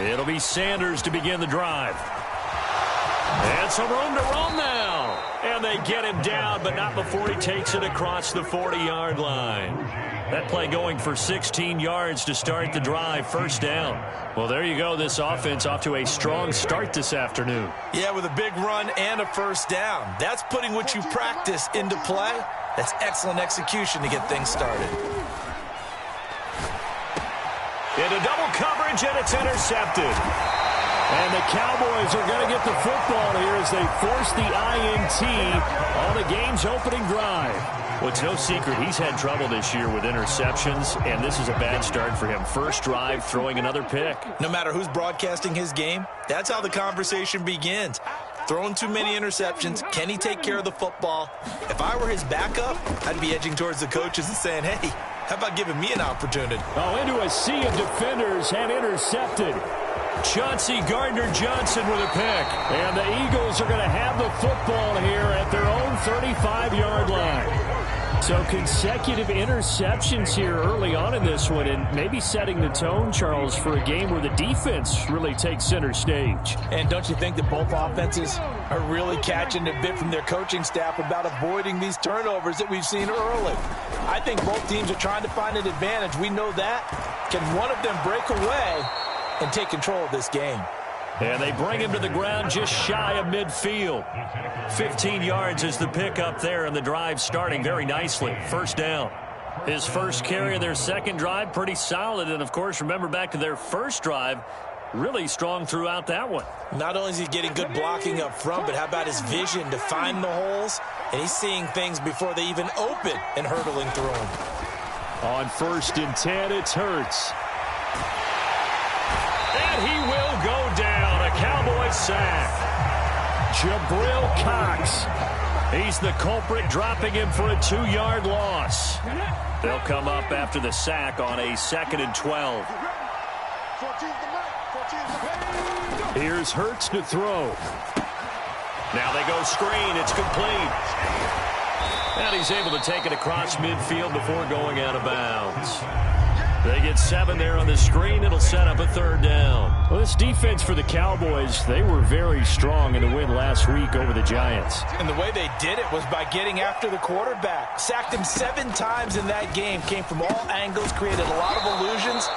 It'll be Sanders to begin the drive. And some room to roam now. And they get him down, but not before he takes it across the 40-yard line. That play going for 16 yards to start the drive, first down. Well, there you go. This offense off to a strong start this afternoon. Yeah, with a big run and a first down. That's putting what you practice into play. That's excellent execution to get things started. Into double coverage, and it's intercepted. And the Cowboys are going to get the football here as they force the INT on the game's opening drive. Well, it's no secret he's had trouble this year with interceptions, and this is a bad start for him. First drive, throwing another pick. No matter who's broadcasting his game, that's how the conversation begins. Throwing too many interceptions. Can he take care of the football? If I were his backup, I'd be edging towards the coaches and saying, hey, how about giving me an opportunity? Oh, into a sea of defenders and intercepted. Chauncey Gardner-Johnson with a pick. And the Eagles are going to have the football here at their own 35-yard line. So consecutive interceptions here early on in this one, and maybe setting the tone, Charles, for a game where the defense really takes center stage. And don't you think that both offenses are really catching a bit from their coaching staff about avoiding these turnovers that we've seen early? I think both teams are trying to find an advantage. We know that. Can one of them break away and take control of this game? And they bring him to the ground just shy of midfield. 15 yards is the pickup there, and the drive starting very nicely. First down. His first carry of their second drive, pretty solid. And, of course, remember back to their first drive, really strong throughout that one. Not only is he getting good blocking up front, but how about his vision to find the holes? And he's seeing things before they even open and hurdling through them. On 1st and 10, it's Hurts. And he will go down. A Cowboy sack. Jabril Cox. He's the culprit, dropping him for a 2-yard loss. They'll come up after the sack on a 2nd and 12. Here's Hurts to throw. Now they go screen. It's complete. And he's able to take it across midfield before going out of bounds. They get 7 there on the screen. It'll set up a 3rd down. Well, this defense for the Cowboys, they were very strong in the win last week over the Giants. And the way they did it was by getting after the quarterback. Sacked him 7 times in that game. Came from all angles, created a lot of illusions,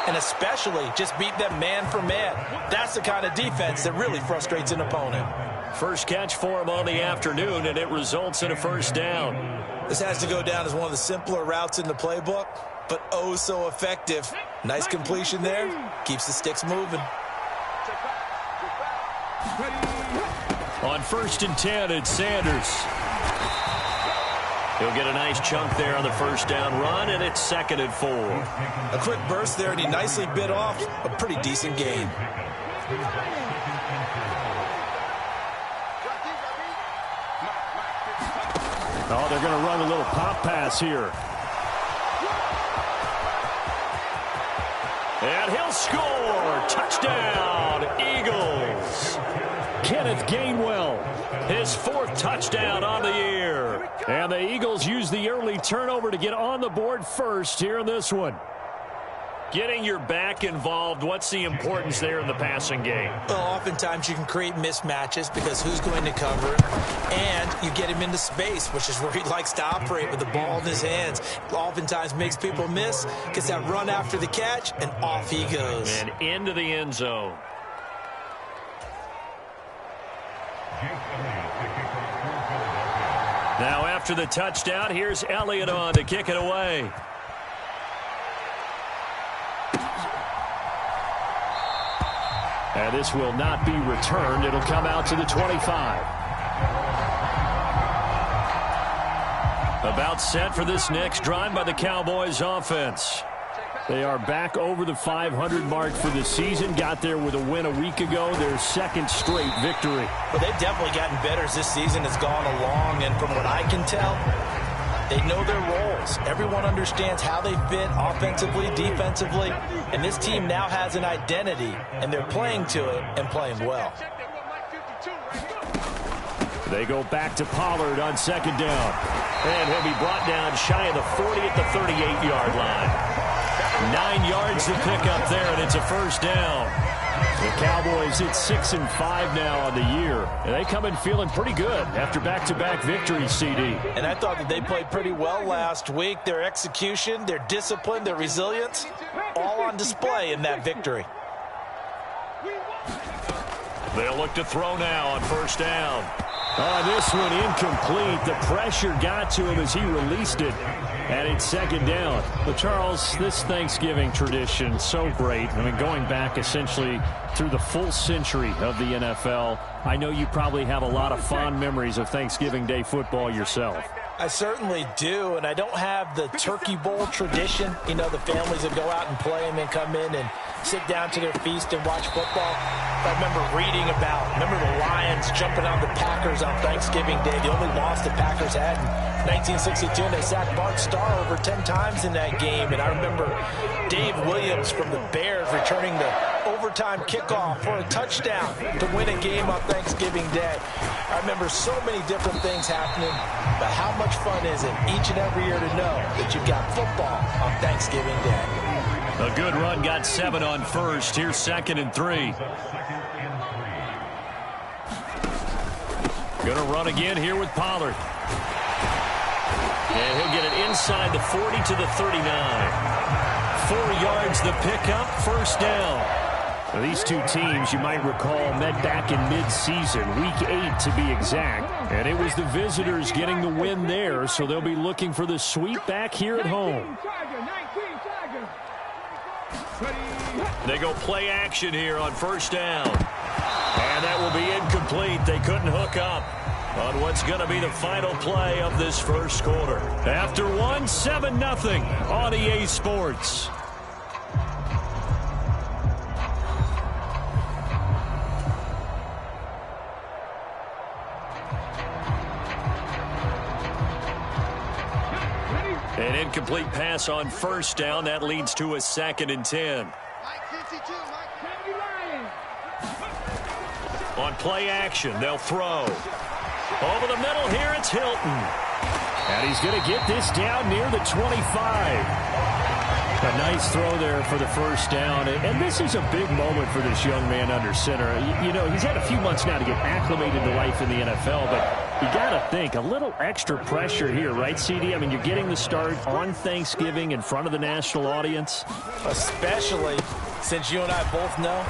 and especially just beat them man for man. That's the kind of defense that really frustrates an opponent. First catch for him on the afternoon, and it results in a 1st down. This has to go down as one of the simpler routes in the playbook, but oh so effective. Nice completion there. Keeps the sticks moving. On 1st and 10, it's Sanders. He'll get a nice chunk there on the 1st down run, and it's 2nd and 4. A quick burst there, and he nicely bit off a pretty decent gain. Oh, they're going to run a little pop pass here. And he'll score. Touchdown, Eagles. Kenneth Gainwell, his 4th touchdown on the year. And the Eagles use the early turnover to get on the board first here in this one. Getting your back involved, what's the importance there in the passing game? Well, oftentimes you can create mismatches because who's going to cover it? And you get him into space, which is where he likes to operate with the ball in his hands. Oftentimes makes people miss, gets that run after the catch, and off he goes. And into the end zone. Now after the touchdown, here's Elliott on to kick it away. And this will not be returned. It'll come out to the 25. About set for this next drive by the Cowboys offense. They are back over the 500 mark for the season. Got there with a win a week ago. Their 2nd straight victory. Well, they've definitely gotten better as this season has gone along. And from what I can tell, they know their roles. Everyone understands how they fit offensively, defensively. And this team now has an identity, and they're playing to it and playing well. They go back to Pollard on 2nd down. And he'll be brought down shy of the 40 at the 38-yard line. 9 yards to pick up there, and it's a first down. The Cowboys hit 6-5 now on the year. And they come in feeling pretty good after back-to-back victories, CD. And I thought that they played pretty well last week. Their execution, their discipline, their resilience, all on display in that victory. They'll look to throw now on first down. This one incomplete. The pressure got to him as he released it. And it's second down. But, Charles, this Thanksgiving tradition, so great. I mean, going back essentially through the full century of the NFL, I know you probably have a lot of fond memories of Thanksgiving Day football yourself. I certainly do, and I don't have the Turkey Bowl tradition. You know, the families that go out and play and then come in and sit down to their feast and watch football. I remember reading remember the Lions jumping on the Packers on Thanksgiving Day. The only loss the Packers had in 1962, and they sacked Bart Starr over 10 times in that game. And I remember Dave Williams from the Bears returning the overtime kickoff for a touchdown to win a game on Thanksgiving Day. I remember so many different things happening, but how much fun is it each and every year to know that you've got football on Thanksgiving Day? A good run, got 7 on first. Here's 2nd and 3. Going to run again here with Pollard. And he'll get it inside the 40 to the 39. 4 yards the pickup, first down. Now, these two teams, you might recall, met back in mid-season, week 8 to be exact. And it was the visitors getting the win there, so they'll be looking for the sweep back here at home. They go play action here on first down. And that will be incomplete. They couldn't hook up on what's going to be the final play of this first quarter. After 7-0 on EA Sports. An incomplete pass on first down. That leads to a 2nd and 10. On play action, they'll throw. Over the middle here, it's Hilton. And he's going to get this down near the 25. A nice throw there for the first down. And this is a big moment for this young man under center. You know, he's had a few months now to get acclimated to life in the NFL, but you got to think, a little extra pressure here, right, CD? I mean, you're getting the start on Thanksgiving in front of the national audience. Especially since you and I both know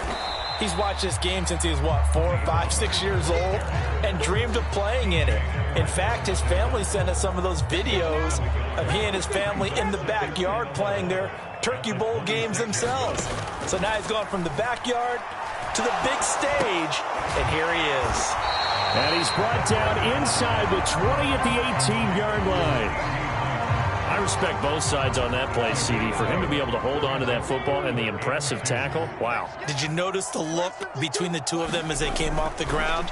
he's watched this game since he was, 4, 5, 6 years old and dreamed of playing in it. In fact, his family sent us some of those videos of he and his family in the backyard playing their Turkey Bowl games themselves. So now he's gone from the backyard to the big stage, and here he is. And he's brought down inside the 20 at the 18-yard line. I respect both sides on that play, CD. For him to be able to hold on to that football and the impressive tackle, wow. Did you notice the look between the two of them as they came off the ground?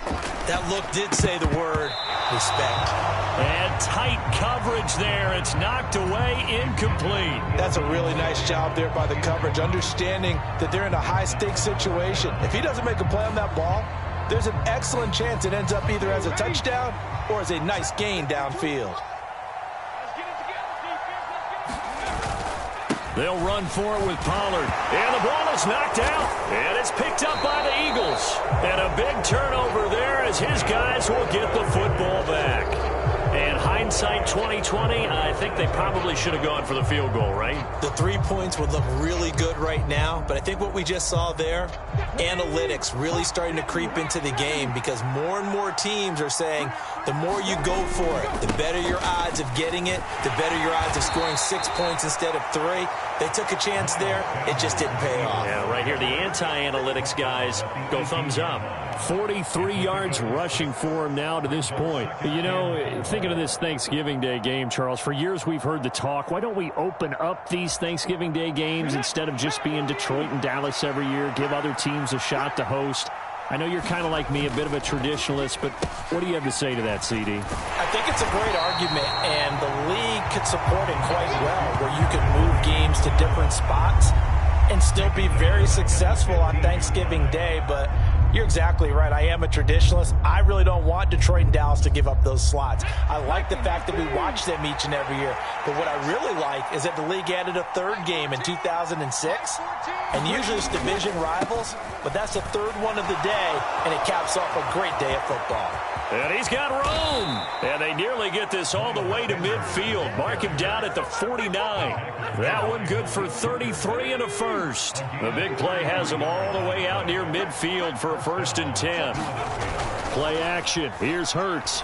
That look did say the word respect. And tight coverage there. It's knocked away, incomplete. That's a really nice job there by the coverage, understanding that they're in a high-stakes situation. If he doesn't make a play on that ball, there's an excellent chance it ends up either as a touchdown or as a nice gain downfield. They'll run for it with Pollard. And the ball is knocked out. And it's picked up by the Eagles. And a big turnover there as his guys will get the football back. And hindsight 2020, I think they probably should have gone for the field goal, right? The 3 points would look really good right now, but I think what we just saw there, analytics really starting to creep into the game because more and more teams are saying the more you go for it, the better your odds of getting it, the better your odds of scoring 6 points instead of 3. They took a chance there. It just didn't pay off. Yeah, right here, the anti-analytics guys go thumbs up. 43 yards rushing for him now to this point. You know, thinking of this Thanksgiving Day game, Charles, for years we've heard the talk, why don't we open up these Thanksgiving Day games instead of just being Detroit and Dallas every year, give other teams a shot to host? I know you're kind of like me, a bit of a traditionalist, but what do you have to say to that, CD? I think it's a great argument, and the league could support it quite well, where you can move games to different spots and still be very successful on Thanksgiving Day. But You're exactly right. I am a traditionalist. I really don't want Detroit and Dallas to give up those slots. I like the fact that we watch them each and every year. But what I really like is that the league added a third game in 2006. And usually it's division rivals, but that's the third one of the day, and it caps off a great day of football. And he's got room. And they nearly get this all the way to midfield. Mark him down at the 49. That one good for 33 and a first. The big play has him all the way out near midfield for a 1st and 10. Play action. Here's Hurts.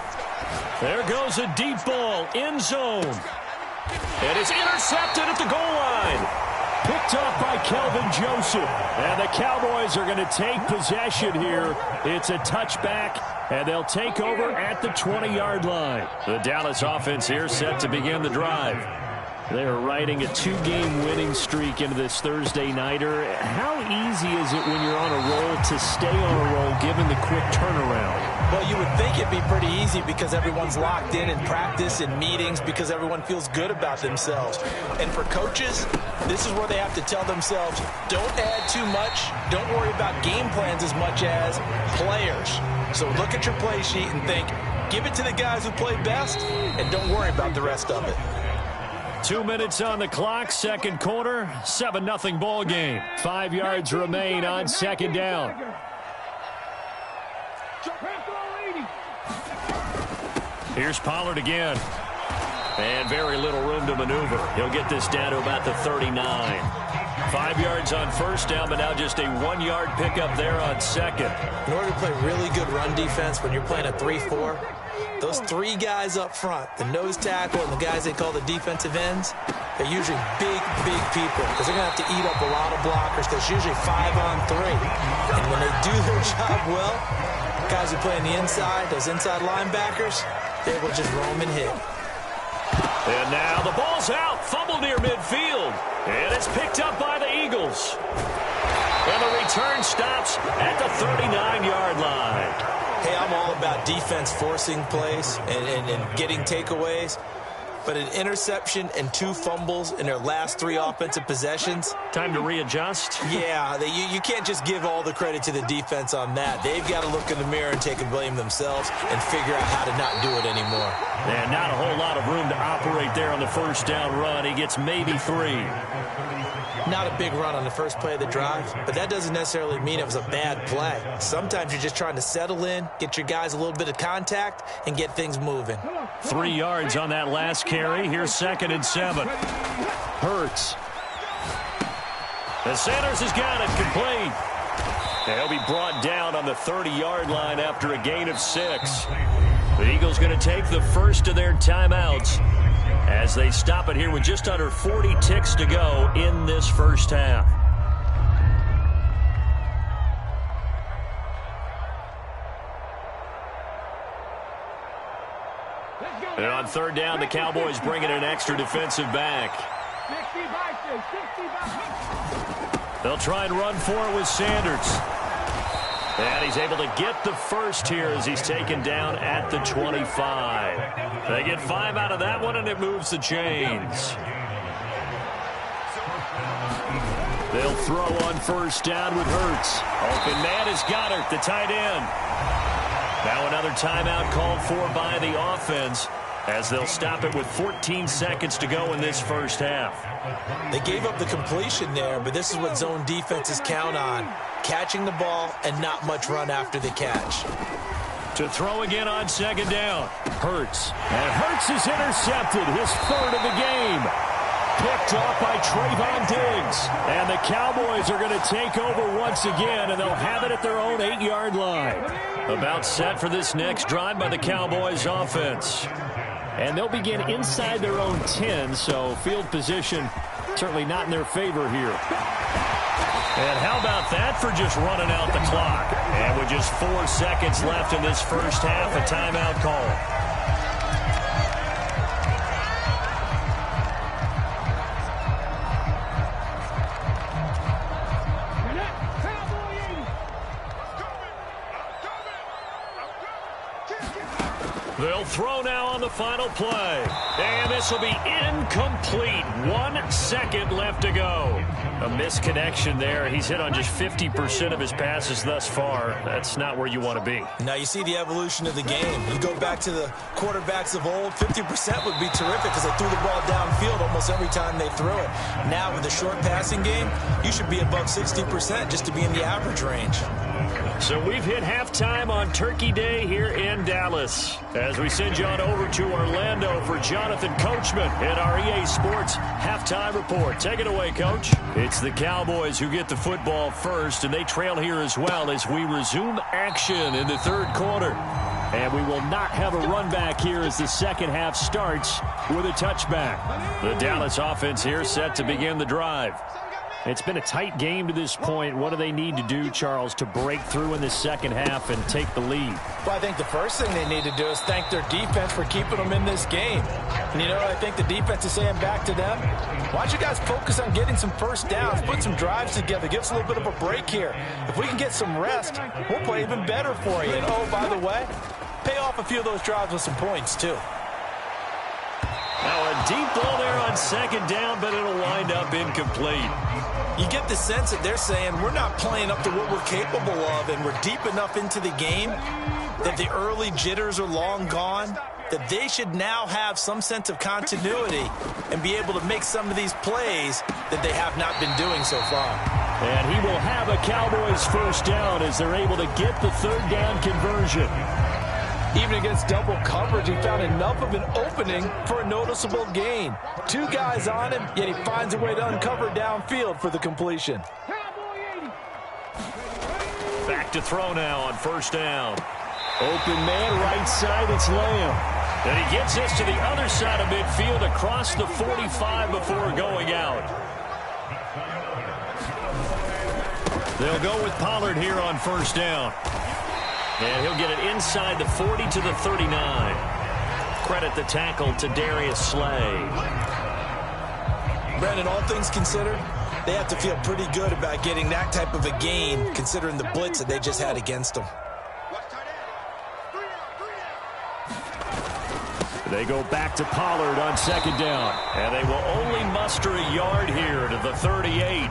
There goes a deep ball. End zone. And it's intercepted at the goal line. Picked up by Kelvin Joseph. And the Cowboys are going to take possession here. It's a touchback, and they'll take over at the 20-yard line. The Dallas offense here set to begin the drive. They are riding a 2-game winning streak into this Thursday nighter. How easy is it when you're on a roll to stay on a roll given the quick turnaround? Well, you would think it'd be pretty easy because everyone's locked in practice and meetings because everyone feels good about themselves. And for coaches, this is where they have to tell themselves, don't add too much. Don't worry about game plans as much as players. So look at your play sheet and think, give it to the guys who play best and don't worry about the rest of it. 2 minutes on the clock, second quarter, 7-0 ball game. 5 yards remain on second down. Here's Pollard again. And very little room to maneuver. He'll get this down to about the 39. 5 yards on first down, but now just a 1-yard pickup there on second. In order to play really good run defense when you're playing a 3-4, those 3 guys up front, the nose tackle and the guys they call the defensive ends, they're usually big people because they're going to have to eat up a lot of blockers because it's usually 5 on 3. And when they do their job well, guys who play on the inside, those inside linebackers, they will just roam and hit. And now the ball's out. Fumble near midfield. And it's picked up by the Eagles. And the return stops at the 39-yard line. Hey, I'm all about defense forcing plays and getting takeaways. But an interception and 2 fumbles in their last 3 offensive possessions. Time to readjust? Yeah, you can't just give all the credit to the defense on that. They've got to look in the mirror and take a blame themselves and figure out how to not do it anymore. And not a whole lot of room to operate there on the first down run. He gets maybe 3. Not a big run on the first play of the drive, but that doesn't necessarily mean it was a bad play. Sometimes you're just trying to settle in, get your guys a little bit of contact, and get things moving. 3 yards on that last carry. Here's 2nd and 7. Hurts. And Sanders has got it complete. They'll be brought down on the 30-yard line after a gain of 6. The Eagles going to take the first of their timeouts as they stop it here with just under 40 ticks to go in this first half. And on third down, the Cowboys bring in an extra defensive back. They'll try and run for it with Sanders. And he's able to get the first here as he's taken down at the 25. They get 5 out of that one, and it moves the chains. They'll throw on first down with Hurts. Open man is Goddard, the tight end. Now another timeout called for by the offense as they'll stop it with 14 seconds to go in this first half. They gave up the completion there, but this is what zone defenses count on. Catching the ball and not much run after the catch. To throw again on second down. Hurts. And Hurts is intercepted. His 3rd of the game. Picked off by Trayvon Diggs. And the Cowboys are going to take over once again, and they'll have it at their own 8-yard line. About set for this next drive by the Cowboys offense. And they'll begin inside their own 10, so field position certainly not in their favor here. And how about that for just running out the clock? And with just 4 seconds left in this first half, a timeout call. They'll throw now on the final play. And this will be incomplete. 1 second left to go. A misconnection there. He's hit on just 50% of his passes thus far. That's not where you want to be. Now you see the evolution of the game. You go back to the quarterbacks of old, 50% would be terrific because they threw the ball downfield almost every time they threw it. Now with the short passing game, you should be above 60% just to be in the average range. So we've hit halftime on Turkey Day here in Dallas. As we send you on over to Orlando for Jonathan Coachman in our EA Sports Halftime Report. Take it away, Coach. It's the Cowboys who get the football first, and they trail here as well as we resume action in the third quarter. And we will not have a run back here as the second half starts with a touchback. The Dallas offense here set to begin the drive. It's been a tight game to this point. What do they need to do, Charles, to break through in the second half and take the lead? Well, I think the first thing they need to do is thank their defense for keeping them in this game. And, you know, I think the defense is saying back to them, why don't you guys focus on getting some first downs, put some drives together, give us a little bit of a break here. If we can get some rest, we'll play even better for you. And, oh, by the way, pay off a few of those drives with some points, too. Now a deep ball there on second down, but it'll wind up incomplete. You get the sense that they're saying we're not playing up to what we're capable of, and we're deep enough into the game that the early jitters are long gone, that they should now have some sense of continuity and be able to make some of these plays that they have not been doing so far. And he will have a Cowboys first down as they're able to get the third down conversion. Even against double coverage, he found enough of an opening for a noticeable gain. 2 guys on him, yet he finds a way to uncover downfield for the completion. Back to throw now on first down. Open man, right side, it's Lamb. And he gets this to the other side of midfield across the 45 before going out. They'll go with Pollard here on first down. And he'll get it inside the 40 to the 39. Credit the tackle to Darius Slay. Brandon, all things considered, they have to feel pretty good about getting that type of a gain considering the blitz that they just had against them. They go back to Pollard on second down. And they will only muster a yard here to the 38.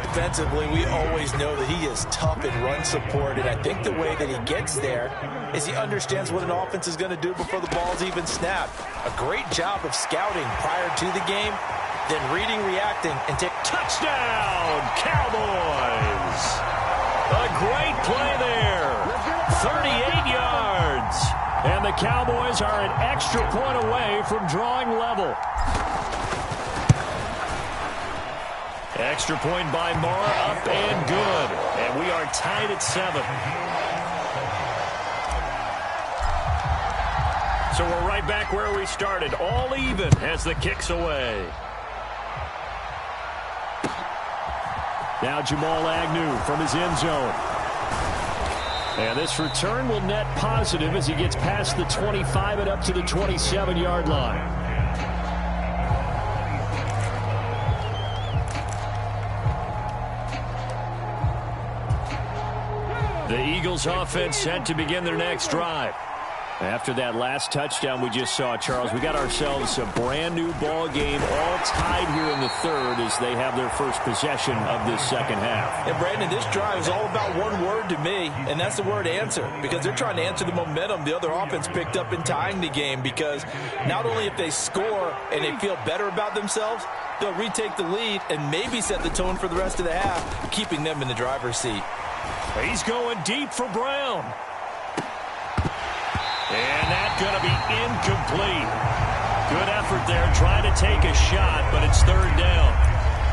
Defensively, we always know that he is tough in run support, and I think the way that he gets there is he understands what an offense is going to do before the ball's even snapped. A great job of scouting prior to the game, then reading, reacting, and take touchdown, Cowboys! A great play there. 38 yards. And the Cowboys are an extra point away from drawing level. Extra point by Moore, up and good. And we are tied at 7. So we're right back where we started, all even as the kick's away. Now Jamal Agnew from his end zone. And this return will net positive as he gets past the 25 and up to the 27-yard line. The Eagles offense set to begin their next drive. After that last touchdown we just saw, Charles, we got ourselves a brand new ball game, all tied here in the third as they have their first possession of this second half. And Brandon, this drive is all about one word to me, and that's the word answer, because they're trying to answer the momentum the other offense picked up in tying the game, because not only if they score and they feel better about themselves, they'll retake the lead and maybe set the tone for the rest of the half, keeping them in the driver's seat. He's going deep for Brown. And that's going to be incomplete. Good effort there trying to take a shot, but it's third down.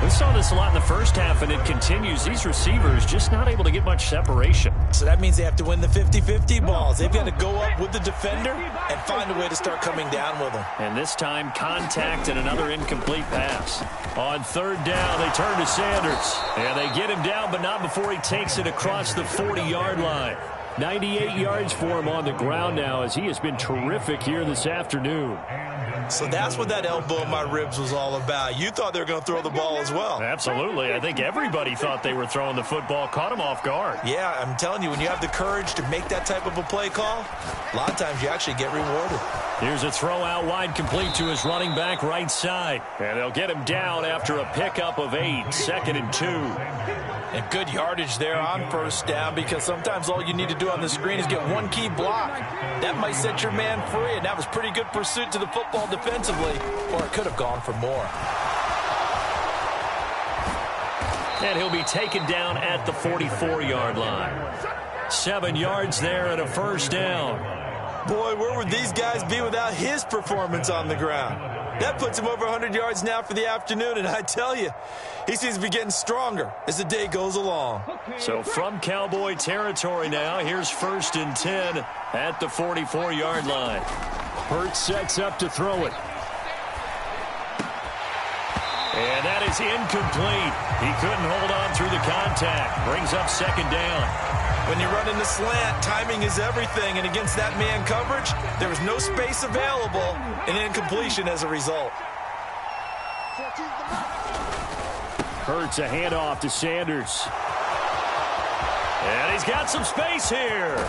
We saw this a lot in the first half, and it continues. These receivers just not able to get much separation. So that means they have to win the 50-50 balls. They've got to go up with the defender and find a way to start coming down with them. And this time, contact and another incomplete pass. On third down, they turn to Sanders. And they get him down, but not before he takes it across the 40-yard line. 98 yards for him on the ground now, as he has been terrific here this afternoon. So that's what that elbow in my ribs was all about. You thought they were going to throw the ball as well. Absolutely. I think everybody thought they were throwing the football, caught him off guard. Yeah, I'm telling you, when you have the courage to make that type of a play call, a lot of times you actually get rewarded. Here's a throw out wide, complete to his running back right side. And they'll get him down after a pickup of 8, 2nd and 2. And good yardage there on first down, because sometimes all you need to do on the screen is get one key block. That might set your man free, and that was pretty good pursuit to the football defensively, or it could have gone for more. And he'll be taken down at the 44-yard line. 7 yards there and a first down. Boy, where would these guys be without his performance on the ground? That puts him over 100 yards now for the afternoon, and I tell you, he seems to be getting stronger as the day goes along. So from Cowboy territory now, here's 1st and 10 at the 44-yard line. Hurts sets up to throw it. And that is incomplete. He couldn't hold on through the contact. Brings up 2nd down. When you run in the slant, timing is everything, and against that man coverage, there was no space available, and incompletion as a result. Hurts a handoff to Sanders. And he's got some space here.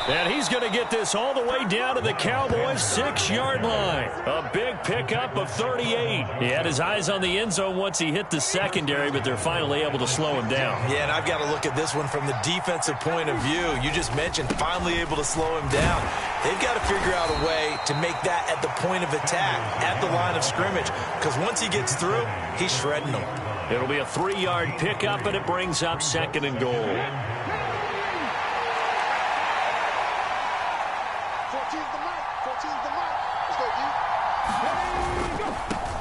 And he's going to get this all the way down to the Cowboys' 6-yard line. A big pickup of 38. He had his eyes on the end zone once he hit the secondary, but they're finally able to slow him down. Yeah, and I've got to look at this one from the defensive point of view. You just mentioned finally able to slow him down. They've got to figure out a way to make that at the point of attack, at the line of scrimmage, because once he gets through, he's shredding them. It'll be a 3-yard pickup, and it brings up 2nd and goal.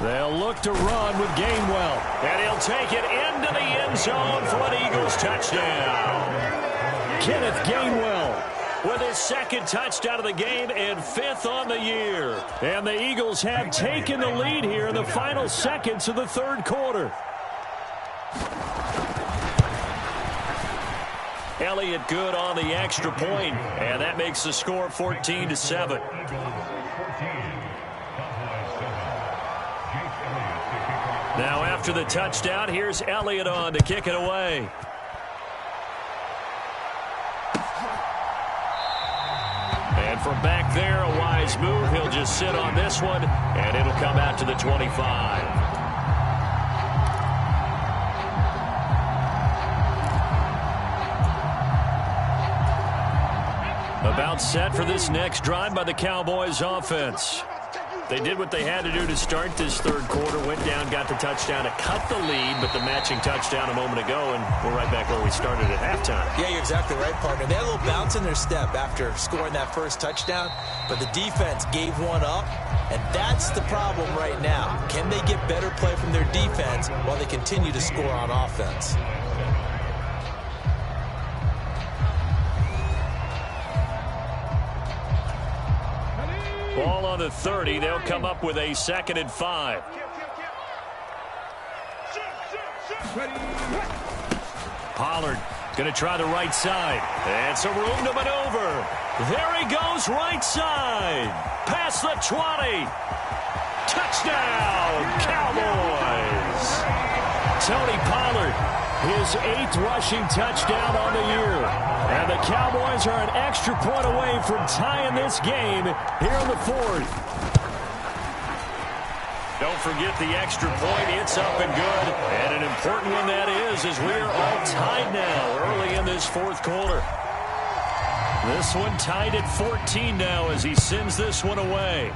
They'll look to run with Gainwell. And he'll take it into the end zone for an Eagles touchdown. Kenneth Gainwell with his 2nd touchdown of the game and 5th on the year. And the Eagles have taken the lead here in the final seconds of the 3rd quarter. Elliott good on the extra point, and that makes the score 14-7. Now after the touchdown, here's Elliott on to kick it away. And from back there, a wise move. He'll just sit on this one, and it'll come out to the 25. About set for this next drive by the Cowboys offense. They did what they had to do to start this 3rd quarter, went down, got the touchdown to cut the lead, but the matching touchdown a moment ago, and we're right back where we started at halftime. Yeah, you're exactly right, partner. They had a little bounce in their step after scoring that first touchdown, but the defense gave one up, and that's the problem right now. Can they get better play from their defense while they continue to score on offense? Ball on the 30. They'll come up with a 2nd and 5. Pollard going to try the right side. And some room to maneuver. There he goes, right side. Past the 20. Touchdown, Cowboys. Tony Pollard, his 8th rushing touchdown on the year. And the Cowboys are an extra point away from tying this game here in the 4th. Don't forget the extra point. It's up and good. And an important one that is, as we're all tied now early in this 4th quarter. This one tied at 14 now as he sends this one away.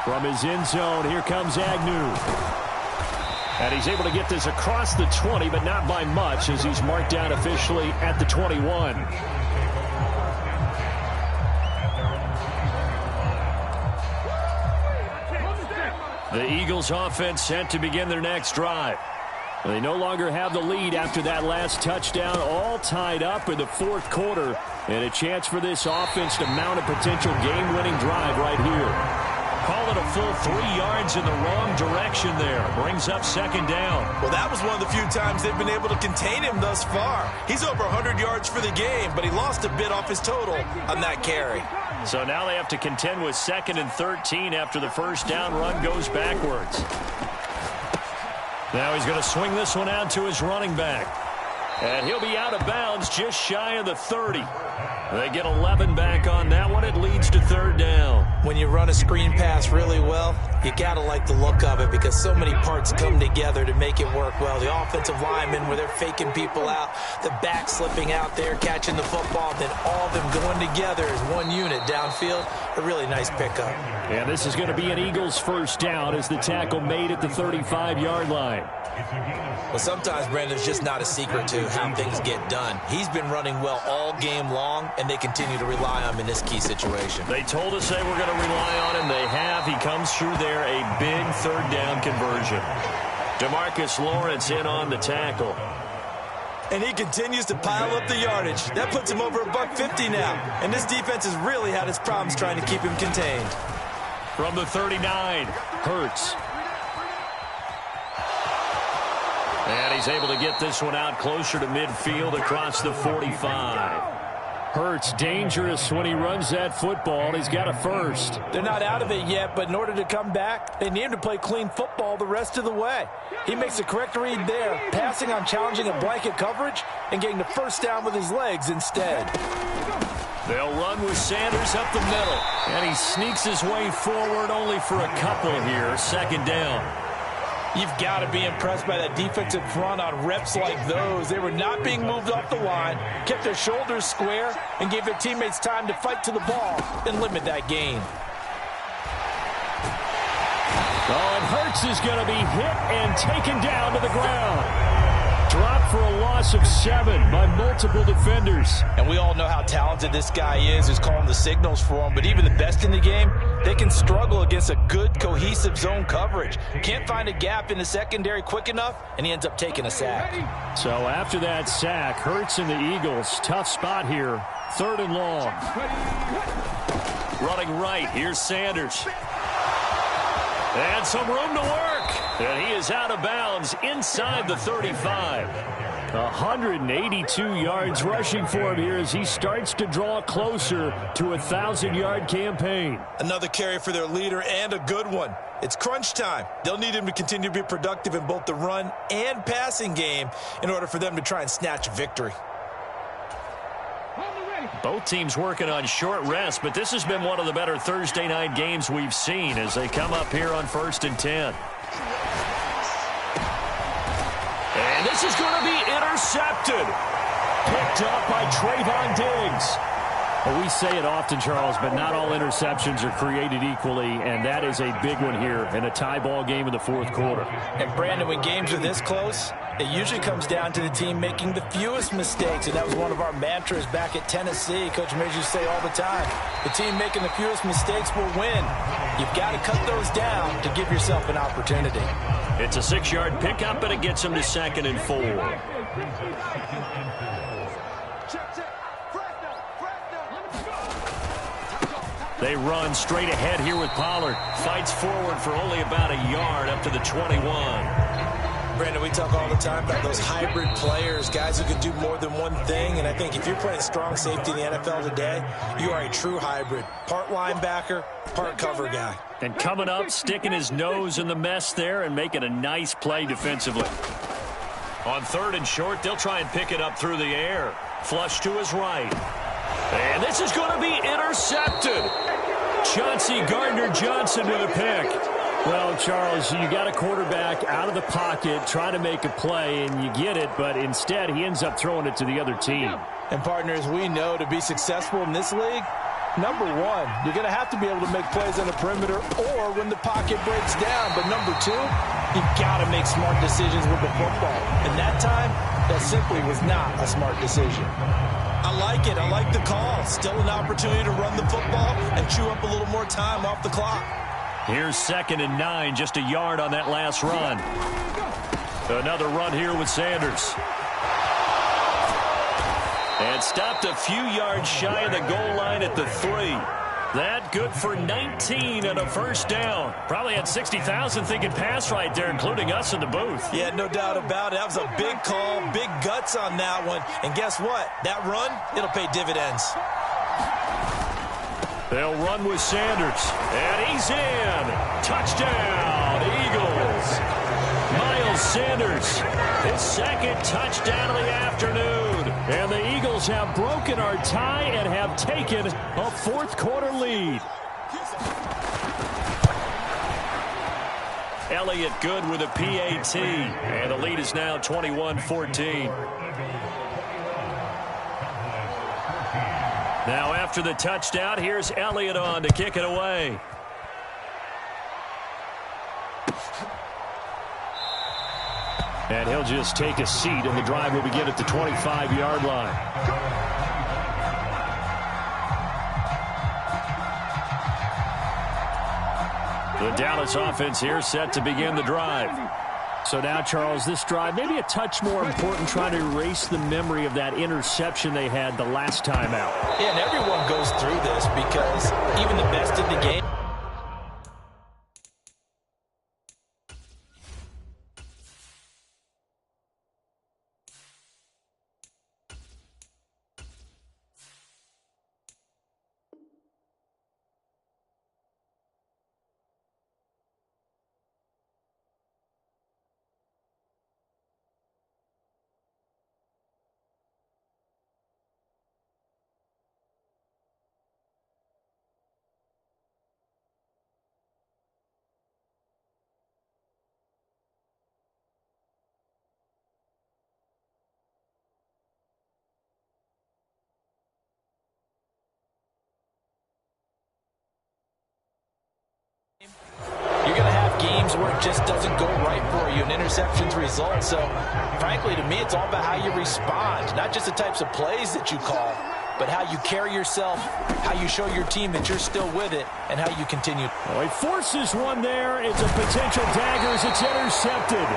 From his end zone, here comes Agnew. And he's able to get this across the 20, but not by much, as he's marked down officially at the 21. The Eagles offense set to begin their next drive. They no longer have the lead after that last touchdown, all tied up in the 4th quarter, and a chance for this offense to mount a potential game-winning drive right here. Call it a full 3 yards in the wrong direction there. Brings up second down. Well, that was one of the few times they've been able to contain him thus far. He's over 100 yards for the game, but he lost a bit off his total on that carry. So now they have to contend with 2nd and 13 after the first down run goes backwards. Now he's going to swing this one out to his running back. And he'll be out of bounds just shy of the 30. They get 11 back on that one. It leads to 3rd down. When you run a screen pass really well, you got to like the look of it because so many parts come together to make it work well. The offensive linemen where they're faking people out, the back slipping out there, catching the football, then all of them going together as one unit downfield. A really nice pickup. And this is going to be an Eagles first down as the tackle made at the 35-yard line. Well, sometimes, Brandon, there's just not a secret to how things get done. He's been running well all game long, and they continue to rely on him in this key situation. They told us they were going to rely on him. They have. He comes through there, a big 3rd down conversion. DeMarcus Lawrence in on the tackle. And he continues to pile up the yardage. That puts him over $150 now. And this defense has really had its problems trying to keep him contained. From the 39, Hurts. And he's able to get this one out closer to midfield across the 45. Hurts dangerous when he runs that football. He's got a first. They're not out of it yet, but in order to come back, they need him to play clean football the rest of the way. He makes the correct read there, passing on challenging a blanket coverage and getting the first down with his legs instead. They'll run with Sanders up the middle. And he sneaks his way forward only for a couple here. 2nd down. You've got to be impressed by that defensive front on reps like those. They were not being moved off the line, kept their shoulders square, and gave their teammates time to fight to the ball and limit that gain. Oh, and Hurts is going to be hit and taken down to the ground. Dropped for a loss of 7 by multiple defenders. And we all know how talented this guy is who's calling the signals for him. But even the best in the game, they can struggle against a good, cohesive zone coverage. Can't find a gap in the secondary quick enough, and he ends up taking a sack. So after that sack, Hurts and the Eagles, tough spot here. 3rd and long. Running right, here's Sanders. And some room to work. And he is out of bounds inside the 35. 182 yards rushing for him here as he starts to draw closer to a 1,000-yard campaign. Another carry for their leader and a good one. It's crunch time. They'll need him to continue to be productive in both the run and passing game in order for them to try and snatch victory. Both teams working on short rest, but this has been one of the better Thursday night games we've seen as they come up here on 1st and 10. And this is going to be intercepted. Picked up by Trayvon Diggs. Well, we say it often, Charles, but not all interceptions are created equally, and that is a big one here in a tie ball game in the 4th quarter. And, Brandon, when games are this close, it usually comes down to the team making the fewest mistakes, and that was one of our mantras back at Tennessee. Coach Mays used to say all the time, the team making the fewest mistakes will win. You've got to cut those down to give yourself an opportunity. It's a 6-yard pickup, and it gets him to 2nd and 4. They run straight ahead here with Pollard. Fights forward for only about a yard up to the 21. Brandon, we talk all the time about those hybrid players, guys who can do more than one thing. And I think if you're playing strong safety in the NFL today, you are a true hybrid. Part linebacker, part cover guy. And coming up, sticking his nose in the mess there and making a nice play defensively. On 3rd and short, they'll try and pick it up through the air. Flush to his right. And this is going to be intercepted. Chauncey Gardner-Johnson with a pick. Well, Charles, you got a quarterback out of the pocket trying to make a play, and you get it, but instead he ends up throwing it to the other team. And, partners, we know to be successful in this league, number one, you're going to have to be able to make plays on the perimeter or when the pocket breaks down. But number two, you've got to make smart decisions with the football. And that time, that simply was not a smart decision. I like it. I like the call. Still an opportunity to run the football and chew up a little more time off the clock. Here's 2nd and 9, just a yard on that last run. Another run here with Sanders. And stopped a few yards shy of the goal line at the 3. That good for 19 and a first down. Probably had 60,000 thinking pass right there, including us in the booth. Yeah, no doubt about it. That was a big call, big guts on that one. And guess what? That run, it'll pay dividends. They'll run with Sanders. And he's in. Touchdown, Eagles. Miles Sanders, his second touchdown of the afternoon. And the Eagles have broken our tie and have taken a fourth-quarter lead. Elliott good with a PAT. And the lead is now 21-14. Now after the touchdown, here's Elliott on to kick it away. And he'll just take a seat, and the drive will begin at the 25-yard line. The Dallas offense here set to begin the drive. So now, Charles, this drive maybe a touch more important, trying to erase the memory of that interception they had the last time out. Yeah, and everyone goes through this because even the best in the game. You're going to have games where it just doesn't go right for you, and interceptions result. So, frankly, to me, it's all about how you respond, not just the types of plays that you call, but how you carry yourself, how you show your team that you're still with it, and how you continue. Oh, he forces one there. It's a potential dagger as it's intercepted.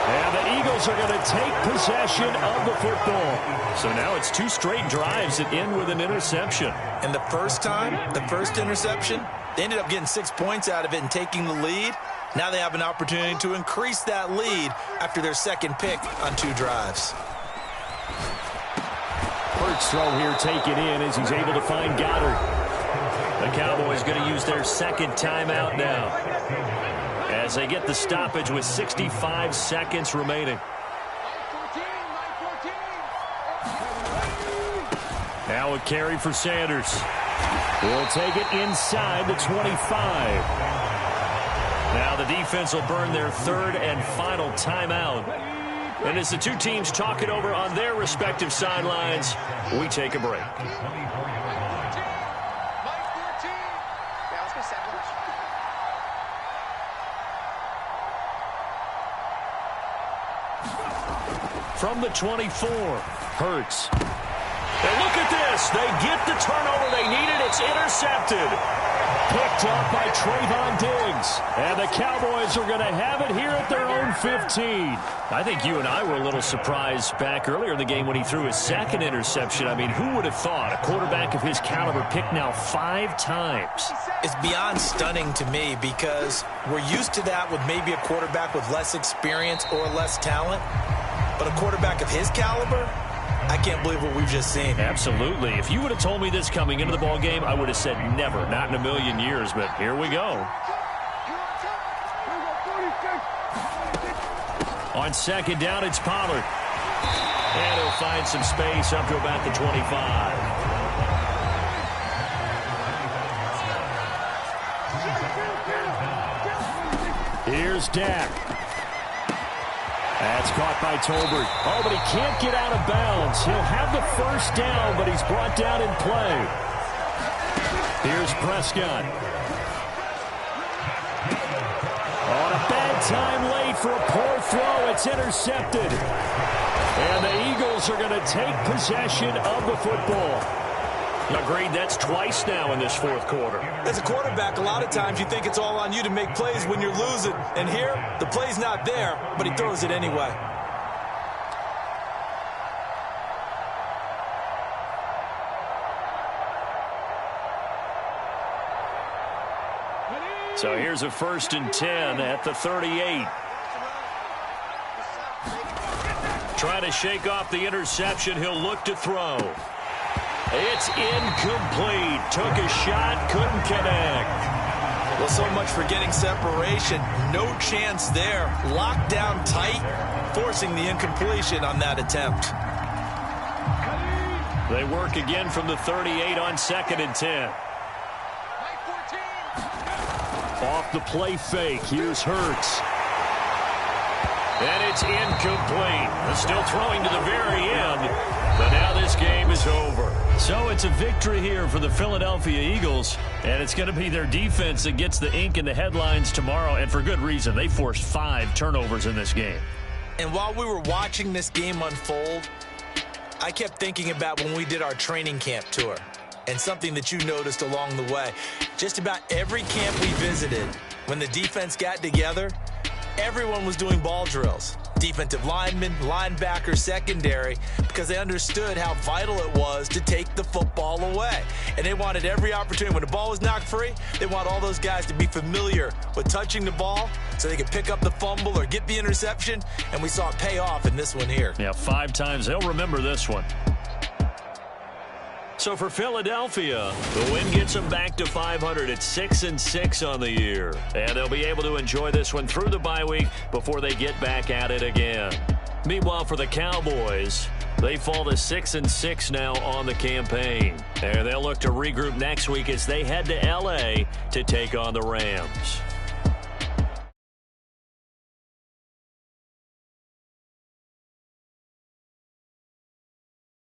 And the Eagles are going to take possession of the football. So now it's two straight drives that end with an interception. And the first time, the first interception, they ended up getting 6 points out of it and taking the lead. Now they have an opportunity to increase that lead after their second pick on 2 drives. Hurts throw here taken in as he's able to find Goddard. The Cowboys going to use their second timeout now, as they get the stoppage with 65 seconds remaining. Now a carry for Sanders. We'll take it inside the 25. Now the defense will burn their third and final timeout. And as the two teams talk it over on their respective sidelines, we take a break. From the 24, Hurts. And look at this. They get the turnover they needed. It's intercepted. Picked up by Trayvon Diggs. And the Cowboys are going to have it here at their own 15. I think you and I were a little surprised back earlier in the game when he threw his second interception. I mean, who would have thought a quarterback of his caliber picked now 5 times? It's beyond stunning to me because we're used to that with maybe a quarterback with less experience or less talent. But a quarterback of his caliber, I can't believe what we've just seen. Absolutely. If you would have told me this coming into the ball game, I would have said never, not in a million years. But here we go. On second down, it's Pollard. And he'll find some space up to about the 25. Here's Dak. That's caught by Tolbert. Oh, but he can't get out of bounds. He'll have the first down, but he's brought down in play. Here's Prescott. On a bad time late for a poor throw. It's intercepted. And the Eagles are going to take possession of the football. Agreed, that's twice now in this fourth quarter. As a quarterback, a lot of times you think it's all on you to make plays when you're losing. And here, the play's not there, but he throws it anyway. So here's a 1st and 10 at the 38. Trying to shake off the interception. He'll look to throw. It's incomplete. Took a shot, couldn't connect. Well, so much for getting separation. No chance there. Locked down tight, forcing the incompletion on that attempt. They work again from the 38 on 2nd and 10. Off the play fake. Here's Hurts. And it's incomplete. They're still throwing to the very end. But now this game is over. So it's a victory here for the Philadelphia Eagles. And it's going to be their defense that gets the ink in the headlines tomorrow. And for good reason. They forced 5 turnovers in this game. And while we were watching this game unfold, I kept thinking about when we did our training camp tour. And something that you noticed along the way. Just about every camp we visited, when the defense got together, everyone was doing ball drills. Defensive linemen, linebackers, secondary, because they understood how vital it was to take the football away. And they wanted every opportunity. When the ball was knocked free, they want all those guys to be familiar with touching the ball so they could pick up the fumble or get the interception. And we saw it pay off in this one here. Yeah, 5 times. They'll remember this one. So for Philadelphia, the win gets them back to 500 at 6-6 on the year. And they'll be able to enjoy this one through the bye week before they get back at it again. Meanwhile, for the Cowboys, they fall to 6-6 now on the campaign. And they'll look to regroup next week as they head to L.A. to take on the Rams.